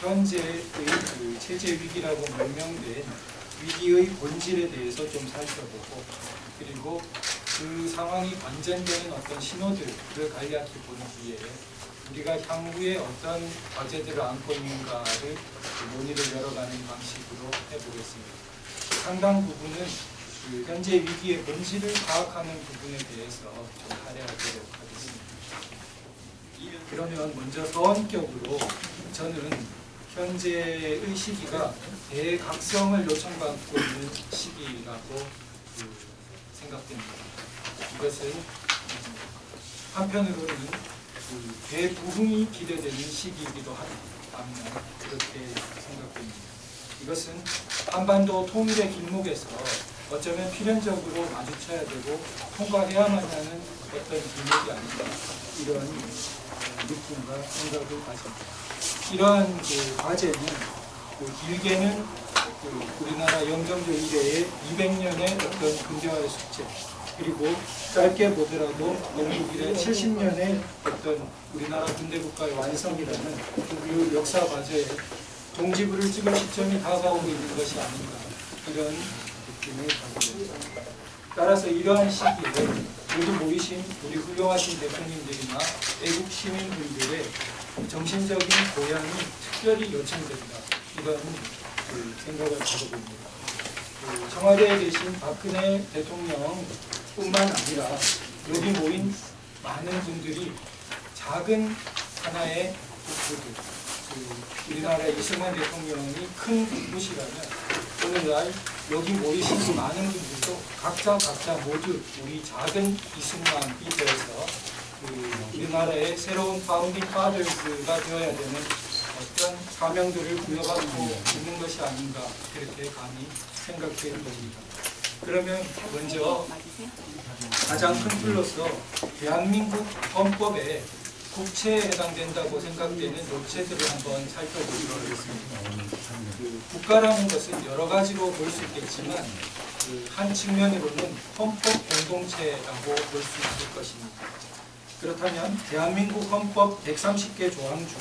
현재의 그 체제 위기라고 명명된 위기의 본질에 대해서 좀 살펴보고, 그리고 그 상황이 반전되는 어떤 신호들을 간략히 본 뒤에 우리가 향후에 어떤 과제들을 안고 있는가를 논의를 열어가는 방식으로 해보겠습니다. 상당 부분은 그 현재 위기의 본질을 파악하는 부분에 대해서 좀 할애하도록 하겠습니다. 그러면 먼저 서원격으로 저는 현재의 시기가 대각성을 요청받고 있는 시기라고 생각됩니다. 이것은 한편으로는 대부흥이 기대되는 시기이기도 합니다. 그렇게 생각됩니다. 이것은 한반도 통일의 길목에서 어쩌면 필연적으로 마주쳐야 되고 통과해야만 하는 어떤 길목이 아닌가, 이런 느낌과 생각을 가집니다. 이러한 그 과제는 길게는 우리나라 영정조 이래의 200년의 어떤 근대화의 숙제, 그리고 짧게 보더라도 영국 이래 70년의 어떤 우리나라 근대국가의 완성이라는 그 역사 과제에 종지부를 찍을 시점이 다가오고 있는 것이 아닌가, 이런 느낌을 가지고 있습니다. 따라서 이러한 시기에 모두 모이신 우리 훌륭하신 대통령들이나 애국 시민분들의 정신적인 고향이 특별히 요청된다, 이런 생각을 가져봅니다. 청와대에 계신 박근혜 대통령뿐만 아니라 여기 모인 많은 분들이 작은 하나의 국부들, 우리나라의 이승만 대통령이 큰 곳이라면 오늘날 여기 모이신 많은 분들도 각자 모두 우리 작은 이승만이 되어서 우리나라의 새로운 파운딩 파더스가 되어야 되는 어떤 사명들을 부여받고 있는 것이 아닌가, 그렇게 감히 생각해 봅니다. 그러면 먼저 가장 큰 틀로서 대한민국 헌법에 국채에 해당된다고 생각되는 요체들을 한번 살펴보도록 하겠습니다. 국가라는 것은 여러 가지로 볼 수 있겠지만 한 측면으로는 헌법 공동체라고 볼 수 있을 것입니다. 그렇다면 대한민국 헌법 130개 조항 중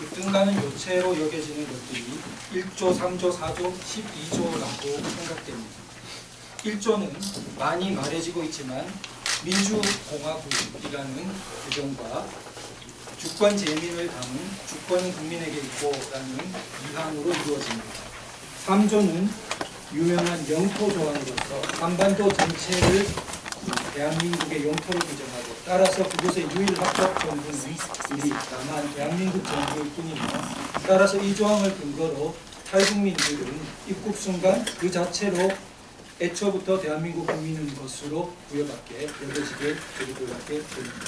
으뜸가는 요체로 여겨지는 것들이 1조, 3조, 4조, 12조라고 생각됩니다. 1조는 많이 말해지고 있지만 민주공화국이라는 규정과 주권 재민을 담은 주권은 국민에게 있고라는 이항으로 이루어집니다. 3조는 유명한 영토 조항으로서 한반도 전체를 대한민국의 영토로 규정하고, 따라서 그곳의 유일 합법 정부는 우리 남한 대한민국 정부일 뿐이며, 따라서 이 조항을 근거로 탈북민들은 입국 순간 그 자체로 애초부터 대한민국 국민인 것으로 부여받게 여겨지게 됩니다.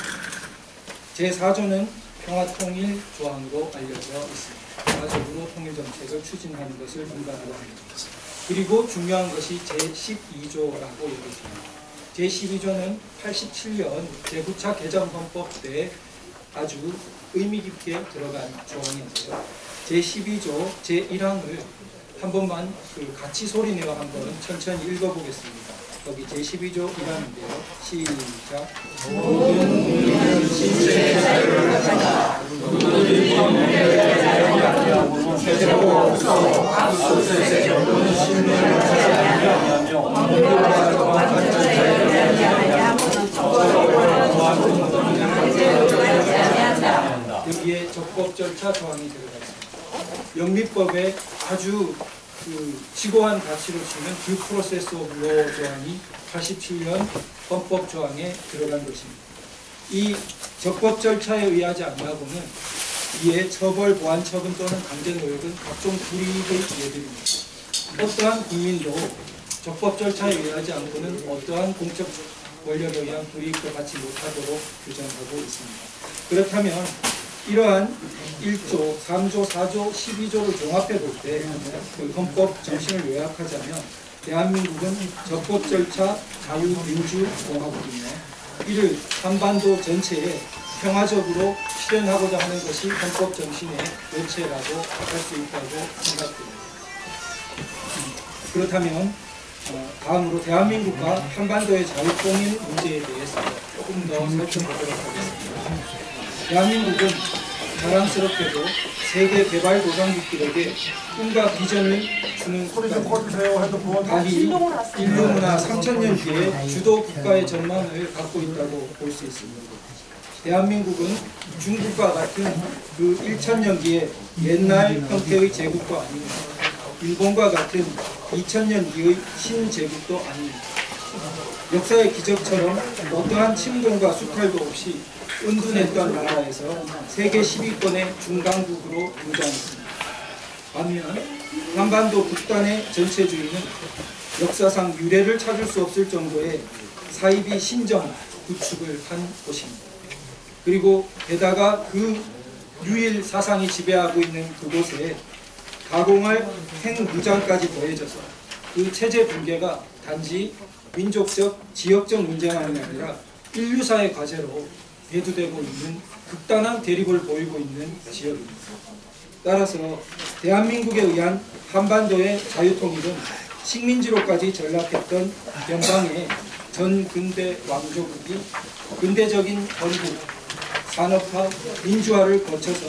제4조는 평화통일 조항으로 알려져 있습니다. 평화적으로 통일정책을 추진하는 것을 문가로 합니다. 그리고 중요한 것이 제12조라고 여겨집니다. 제12조는 87년 제9차 개정헌법 때 아주 의미 깊게 들어간 조항인데요. 제12조 제1항을 한 번만 같이 소리내어 한번 천천히 읽어보겠습니다. 거기 제12조 1항인데요. 시작. 모든 국민은 신체의 자유를 가진다. 누구든지 법률에 자유하며 세대고 없어 압수수색 또는 신문을 자유하며 원문과 정확한 자유를 자유하며 여기에 적법 절차 조항이 들어가 있습니다. 영미법에 아주 지고한 가치로 치는 듀 프로세스 오브 로 조항이 87년 헌법 조항에 들어간 것입니다. 이 적법 절차에 의하지 않고는 이에 처벌, 보안 처분 또는 강제 노역은 각종 불이익의 예들입니다. 어떠한 국민도 적법 절차에 의하지 않고는 어떠한 공적 권력에 의한 불이익도 받지 못하도록 규정하고 있습니다. 그렇다면 이러한 1조, 3조, 4조, 12조를 종합해 볼 때 그 헌법 정신을 요약하자면 대한민국은 적법 절차 자유민주공화국이며 이를 한반도 전체에 평화적으로 실현하고자 하는 것이 헌법 정신의 요체라고 할 수 있다고 생각됩니다. 그렇다면 다음으로 대한민국과 한반도의 자유통일 문제에 대해서 조금 더 살펴보도록 하겠습니다. 대한민국은 자랑스럽게도 세계 개발도상국들에게 꿈과 비전을 주는 달이 인류 문화 3000년 뒤에 주도 국가의 전망을 갖고 있다고 볼 수 있습니다. 대한민국은 중국과 같은 그 1000년 뒤에 옛날 형태의 제국도 아니고 일본과 같은 2000년 뒤의 신제국도 아닙니다. 역사의 기적처럼 어떠한 침공과 수탈도 없이 은둔했던 나라에서 세계 10위권의 중강국으로 등장했습니다. 반면 한반도 북단의 전체주의는 역사상 유례를 찾을 수 없을 정도의 사이비 신정 구축을 한 곳입니다. 그리고 게다가 그 유일 사상이 지배하고 있는 그곳에 가공할 핵무장까지 더해져서 그 체제 붕괴가 단지 민족적, 지역적 문제만이 아니라 인류사의 과제로 대두되고 있는 극단한 대립을 보이고 있는 지역입니다. 따라서 대한민국에 의한 한반도의 자유통일은 식민지로까지 전락했던 변방의 전근대 왕조국이 근대적인 건국, 산업화, 민주화를 거쳐서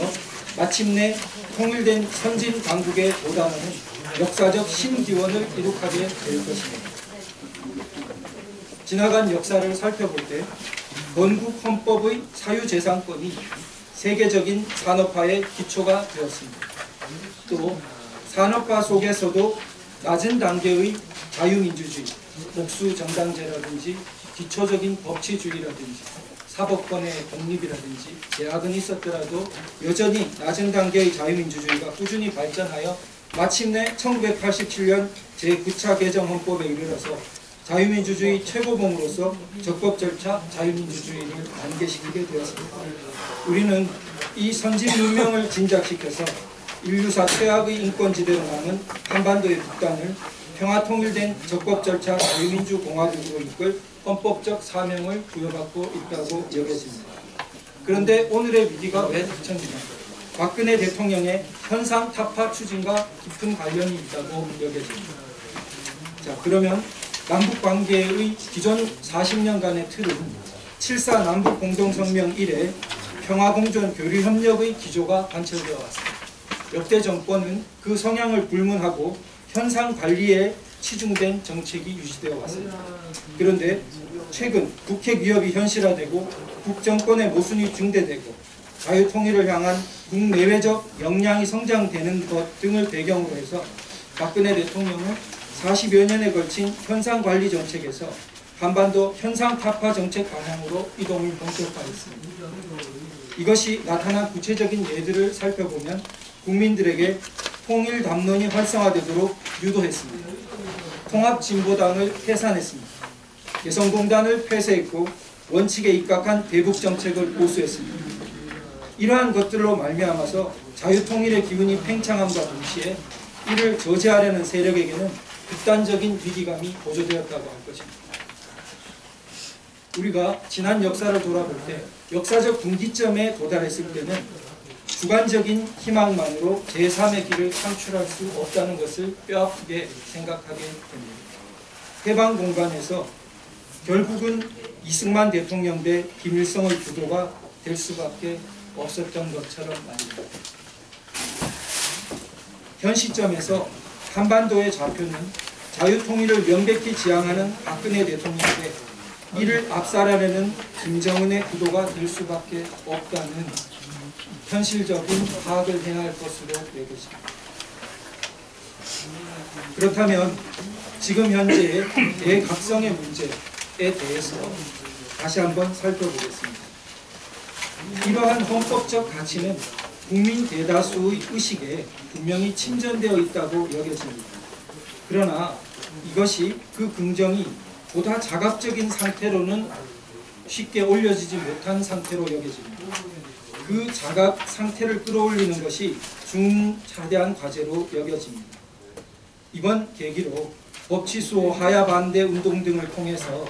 마침내 통일된 선진 강국에 도달하는 역사적 신기원을 이룩하게 될 것입니다. 지나간 역사를 살펴볼 때 건국 헌법의 사유재산권이 세계적인 산업화의 기초가 되었습니다. 또 산업화 속에서도 낮은 단계의 자유민주주의, 복수정당제라든지 기초적인 법치주의라든지 사법권의 독립이라든지 제약은 있었더라도 여전히 낮은 단계의 자유민주주의가 꾸준히 발전하여 마침내 1987년 제9차 개정 헌법에 이르러서 자유민주주의 최고봉으로서 적법 절차 자유민주주의를 단계시키게 되었습니다. 우리는 이 선진 문명을 진작시켜서 인류사 최악의 인권지대로 남은 한반도의 북단을 평화통일된 적법 절차 자유민주공화국으로 이끌 헌법적 사명을 부여받고 있다고 여겨집니다. 그런데 오늘의 위기가 왜 닥쳤느냐? 박근혜 대통령의 현상 타파 추진과 깊은 관련이 있다고 여겨집니다. 자, 그러면 남북관계의 기존 40년간의 틀은 7.4 남북공동성명 이래 평화공존 교류협력의 기조가 관철되어 왔습니다. 역대 정권은 그 성향을 불문하고 현상관리에 치중된 정책이 유지되어 왔습니다. 그런데 최근 북핵 위협이 현실화되고 북정권의 모순이 중대되고 자유통일을 향한 국내외적 역량이 성장되는 것 등을 배경으로 해서 박근혜 대통령은 40여 년에 걸친 현상관리 정책에서 한반도 현상타파 정책 방향으로 이동을 본격화했습니다. 이것이 나타난 구체적인 예들을 살펴보면 국민들에게 통일 담론이 활성화되도록 유도했습니다. 통합진보당을 해산했습니다. 개성공단을 폐쇄했고 원칙에 입각한 대북 정책을 보수했습니다. 이러한 것들로 말미암아서 자유통일의 기운이 팽창함과 동시에 이를 저지하려는 세력에게는 극단적인 위기감이 고조되었다고 할 것입니다. 우리가 지난 역사를 돌아볼 때 역사적 분기점에 도달했을 때는 주관적인 희망만으로 제3의 길을 창출할 수 없다는 것을 뼈아프게 생각하게 됩니다. 해방 공간에서 결국은 이승만 대통령 대 김일성의 구도가 될 수밖에 없었던 것처럼 말입니다. 현 시점에서 한반도의 좌표는 자유통일을 명백히 지향하는 박근혜 대통령에게 이를 압살하려는 김정은의 구도가 될 수밖에 없다는 현실적인 파악을 해야 할 것으로 여겨집니다. 그렇다면 지금 현재의 대각성의 문제에 대해서 다시 한번 살펴보겠습니다. 이러한 헌법적 가치는 국민 대다수의 의식에 분명히 침전되어 있다고 여겨집니다. 그러나 이것이 그 긍정이 보다 자각적인 상태로는 쉽게 올려지지 못한 상태로 여겨집니다. 그 자각 상태를 끌어올리는 것이 중차대한 과제로 여겨집니다. 이번 계기로 법치수호 하야 반대 운동 등을 통해서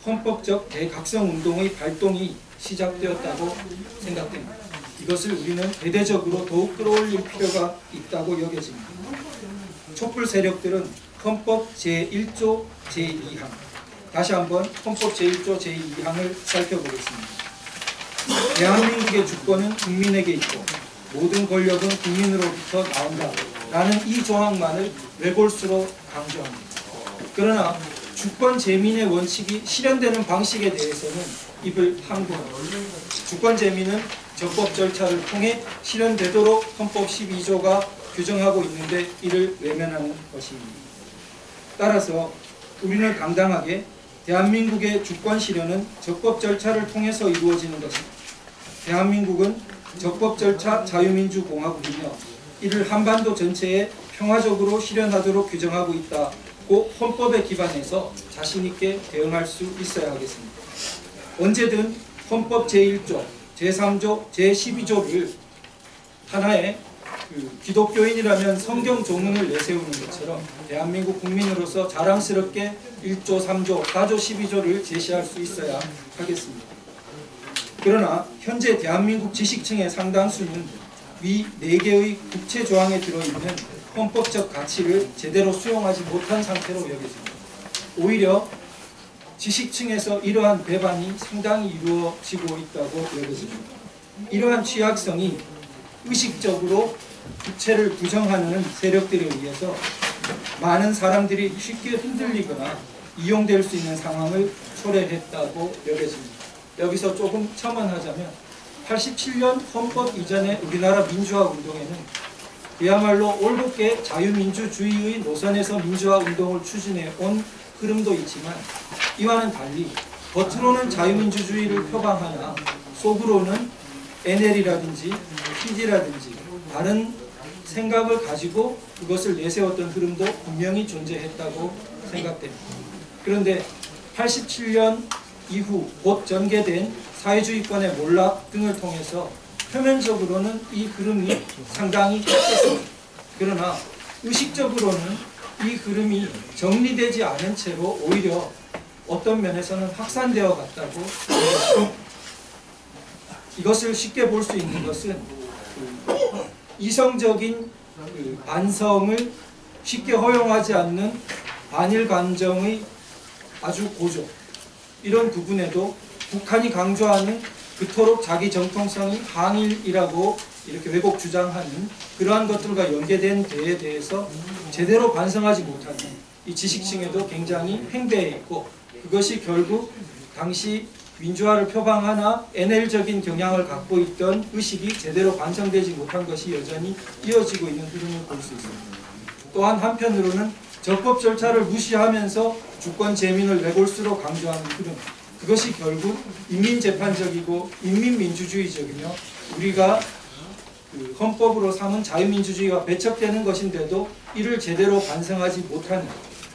헌법적 대각성 운동의 발동이 시작되었다고 생각됩니다. 이것을 우리는 대대적으로 더욱 끌어올릴 필요가 있다고 여겨집니다. 촛불 세력들은 헌법 제1조 제2항, 다시 한번 헌법 제1조 제2항을 살펴보겠습니다. 대한민국의 주권은 국민에게 있고 모든 권력은 국민으로부터 나온다 라는 이 조항만을 외골수로 강조합니다. 그러나 주권 재민의 원칙이 실현되는 방식에 대해서는 입을 항고합니다. 주권 재민은 적법 절차를 통해 실현되도록 헌법 12조가 규정하고 있는데 이를 외면하는 것입니다. 따라서 우리는 당당하게 대한민국의 주권 실현은 적법 절차를 통해서 이루어지는 것입니다. 대한민국은 적법 절차 자유민주공화국이며 이를 한반도 전체에 평화적으로 실현하도록 규정하고 있다고 헌법에 기반해서 자신있게 대응할 수 있어야 하겠습니다. 언제든 헌법 제1조, 제3조, 제12조를 하나의 기독교인이라면 성경 조문을 내세우는 것처럼 대한민국 국민으로서 자랑스럽게 1조, 3조, 4조, 12조를 제시할 수 있어야 하겠습니다. 그러나 현재 대한민국 지식층의 상당수는 위 4개의 국채 조항에 들어있는 헌법적 가치를 제대로 수용하지 못한 상태로 여겨집니다. 오히려 지식층에서 이러한 배반이 상당히 이루어지고 있다고 여겨집니다. 이러한 취약성이 의식적으로 국채를 부정하는 세력들에 의해서 많은 사람들이 쉽게 흔들리거나 이용될 수 있는 상황을 초래했다고 여겨집니다. 여기서 조금 첨언하자면 87년 헌법 이전의 우리나라 민주화 운동에는 그야말로 올곧게 자유민주주의의 노선에서 민주화 운동을 추진해 온 흐름도 있지만 이와는 달리 겉으로는 자유민주주의를 표방하나 속으로는 NL이라든지 PG라든지 다른 생각을 가지고 그것을 내세웠던 흐름도 분명히 존재했다고 생각됩니다. 그런데 87년 이후 곧 전개된 사회주의권의 몰락 등을 통해서 표면적으로는 이 흐름이 상당히 꺾였습니다. 그러나 의식적으로는 이 흐름이 정리되지 않은 채로 오히려 어떤 면에서는 확산되어 갔다고 생각합니다. 이것을 쉽게 볼 수 있는 것은 이성적인 반성을 쉽게 허용하지 않는 반일 감정의 아주 고조, 이런 부분에도 북한이 강조하는 그토록 자기 정통성이 항일이라고 이렇게 왜곡 주장하는 그러한 것들과 연계된 데에 대해서 제대로 반성하지 못하는 이 지식층에도 굉장히 횡배해 있고, 그것이 결국 당시 민주화를 표방하나 NL적인 경향을 갖고 있던 의식이 제대로 반성되지 못한 것이 여전히 이어지고 있는 흐름을 볼 수 있습니다. 또한 한편으로는 적법 절차를 무시하면서 주권 재민을 외골수로 강조하는 흐름, 그것이 결국 인민재판적이고 인민민주주의적이며 우리가 헌법으로 삼은 자유민주주의가 배척되는 것인데도 이를 제대로 반성하지 못하는,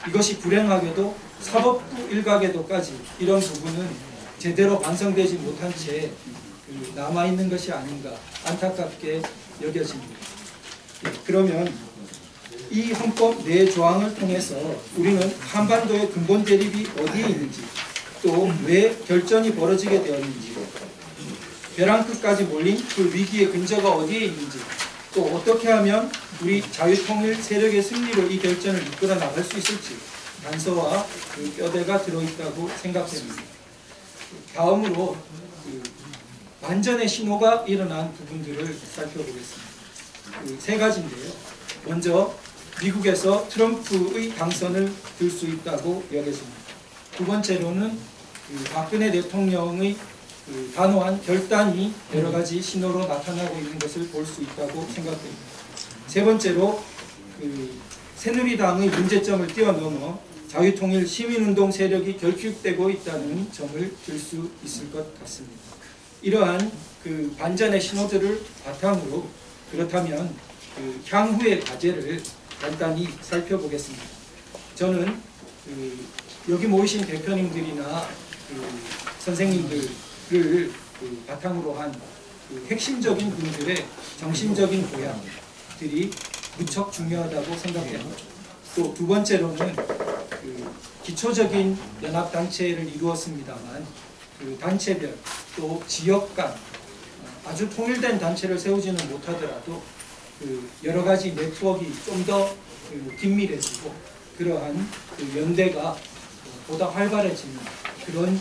이것이 불행하게도 사법부 일각에도까지 이런 부분은 제대로 반성되지 못한 채 남아있는 것이 아닌가 안타깝게 여겨집니다. 그러면 이 헌법 내 조항을 통해서 우리는 한반도의 근본 대립이 어디에 있는지, 또 왜 결전이 벌어지게 되었는지, 벼랑 끝까지 몰린 그 위기의 근저가 어디에 있는지, 또 어떻게 하면 우리 자유통일 세력의 승리로 이 결전을 이끌어 나갈 수 있을지 단서와 그 뼈대가 들어있다고 생각됩니다. 다음으로 반전의 신호가 일어난 부분들을 살펴보겠습니다. 세 가지인데요. 먼저 미국에서 트럼프의 당선을 들 수 있다고 여겼습니다. 두 번째로는 박근혜 대통령의 단호한 결단이 여러 가지 신호로 나타나고 있는 것을 볼 수 있다고 생각됩니다. 세 번째로 새누리당의 문제점을 뛰어넘어 자유통일 시민운동 세력이 결핍되고 있다는 점을 들 수 있을 것 같습니다. 이러한 반전의 신호들을 바탕으로 그렇다면 향후의 과제를 간단히 살펴보겠습니다. 저는 여기 모이신 대표님들이나 선생님들을 바탕으로 한 핵심적인 분들의 정신적인 보양들이 무척 중요하다고 생각합니다. 또 두 번째로는 기초적인 연합단체를 이루었습니다만 단체별 또 지역 간 아주 통일된 단체를 세우지는 못하더라도 여러 가지 네트워크가 좀 더 긴밀해지고 그러한 연대가 보다 활발해지는 그런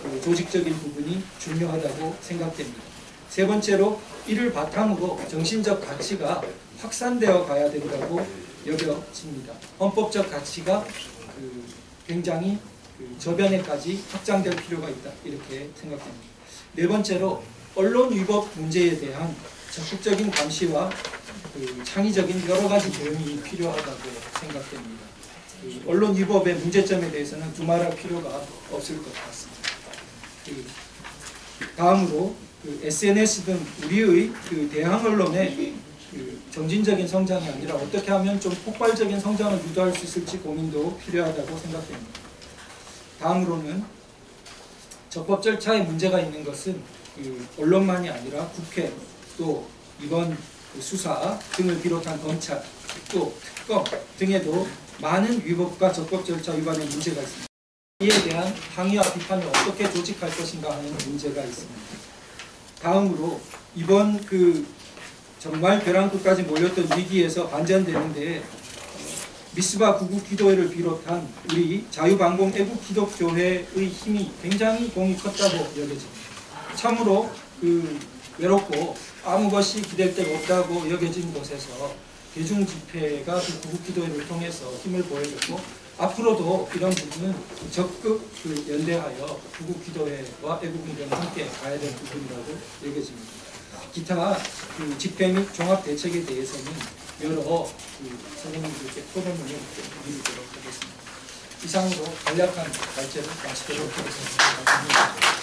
그 조직적인 부분이 중요하다고 생각됩니다. 세 번째로 이를 바탕으로 정신적 가치가 확산되어 가야 된다고 여겨집니다. 헌법적 가치가 굉장히 저변에까지 확장될 필요가 있다 이렇게 생각됩니다. 네 번째로 언론 위법 문제에 대한 적극적인 감시와 창의적인 여러 가지 대응이 필요하다고 생각됩니다. 언론 위법의 문제점에 대해서는 두말할 필요가 없을 것 같습니다. 다음으로 SNS 등 우리의 대항 언론의 점진적인 성장이 아니라 어떻게 하면 좀 폭발적인 성장을 유도할 수 있을지 고민도 필요하다고 생각됩니다. 다음으로는 적법 절차에 문제가 있는 것은 언론만이 아니라 국회 또 이번 수사 등을 비롯한 검찰 또 특검 등에도 많은 위법과 적법 절차 위반의 문제가 있습니다. 이에 대한 항의와 비판을 어떻게 조직할 것인가 하는 문제가 있습니다. 다음으로 이번 정말 벼랑끝까지 몰렸던 위기에서 반전되는데 미스바 구국기도회를 비롯한 우리 자유방공 애국기독교회의 힘이 굉장히 공이 컸다고 여겨집니다. 참으로 외롭고 아무 것이 기댈 데가 없다고 여겨진 곳에서 대중집회가 구국기도회를 통해서 힘을 보여줬고 앞으로도 이런 부분은 적극 연대하여 구국기도회와 애국민들과 함께 가야 될 부분이라고 여겨집니다. 기타 집회 및 종합대책에 대해서는 여러 선생님들께 토론을 드리도록 하겠습니다. 이상으로 간략한 발제를 마치도록 하겠습니다. 감사합니다.